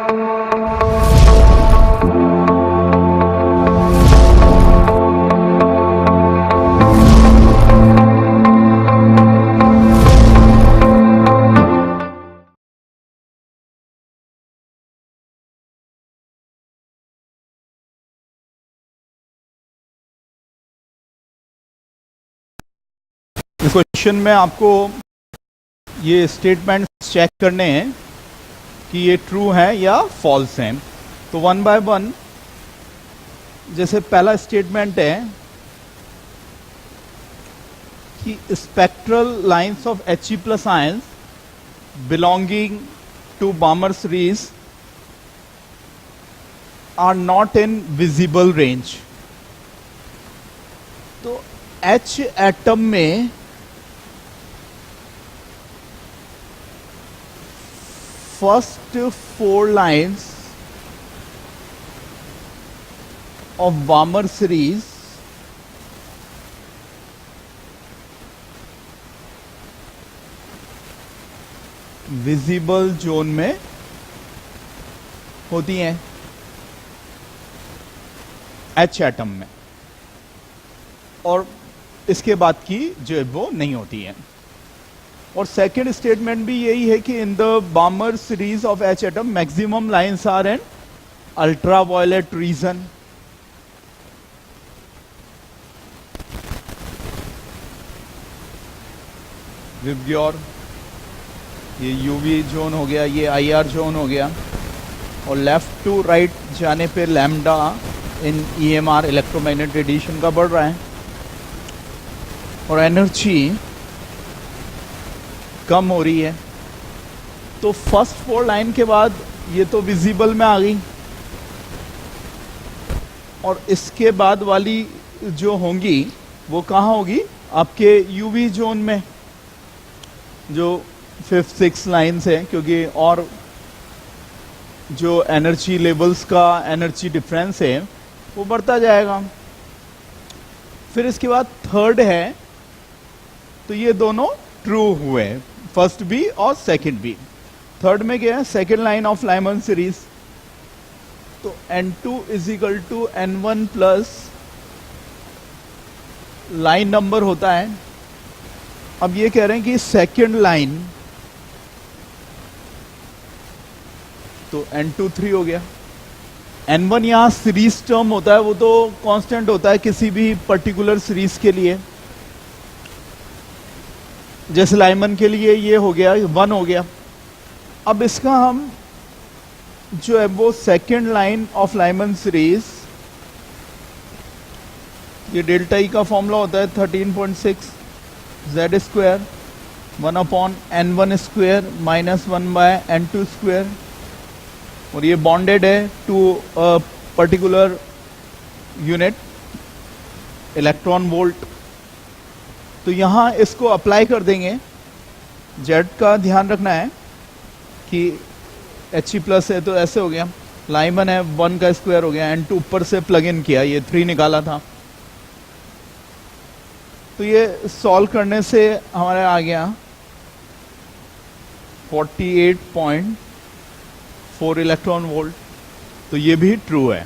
इस क्वेश्चन में आपको ये स्टेटमेंट्स चेक करने हैं कि ये ट्रू है या फॉल्स हैं। तो वन बाय वन, जैसे पहला स्टेटमेंट है कि spectral lines of He plus ions belonging to Balmer series are not in visible range. तो H एटम में first 4 lines of Balmer series visible zone में होती हैं H एटम में, और इसके बाद की जो है वो नहीं होती है। और सेकेंड स्टेटमेंट भी यही है कि in the Balmer series of H atom maximum lines are in ultra violet region. VIBGYOR, ये यूवी जोन हो गया, ये IR जोन हो गया, और लेफ्ट टू राइट जाने पे लैम्डा इन EMR इलेक्ट्रोमैग्नेटिक रेडिएशन का बढ़ रहा है और एनर्जी कम हो रही है। तो फर्स्ट 4 लाइन के बाद ये तो विजिबल में आ गई, और इसके बाद वाली जो होंगी वो कहाँ होगी? आपके यूवी जोन में, जो 5th 6th लाइन्स है, क्योंकि और जो एनर्जी लेवल्स का एनर्जी डिफरेंस है वो बढ़ता जाएगा। फिर इसके बाद थर्ड है, तो ये दोनों ट्रू हुए, फर्स्ट बी और सेकंड बी। थर्ड में क्या है? Second line of Lyman series. तो N2 is equal to N1 plus line number होता है। अब ये कह रहे हैं कि सेकंड लाइन, तो N2 3 हो गया। N1 यहां सीरीज टर्म होता है, वो तो कांस्टेंट होता है किसी भी पर्टिकुलर सीरीज के लिए। जैसे लाइमन के लिए ये हो गया 1 हो गया। अब इसका हम जो है वो second line of Lyman series, ये डेल्टा ई का फॉर्मूला होता है 13.6 Z square 1/N1 square minus 1/N2 square, और ये बॉन्डेड है to a particular unit electron volt. तो यहां इसको अप्लाई कर देंगे। Z का ध्यान रखना है कि He प्लस है तो ऐसे हो गया, लाइमन है 1 का स्क्वायर हो गया, N2 ऊपर से प्लग इन किया, ये 3 निकाला था। तो ये सॉल्व करने से हमारे आ गया 48.4 इलेक्ट्रॉन वोल्ट। तो ये भी ट्रू है।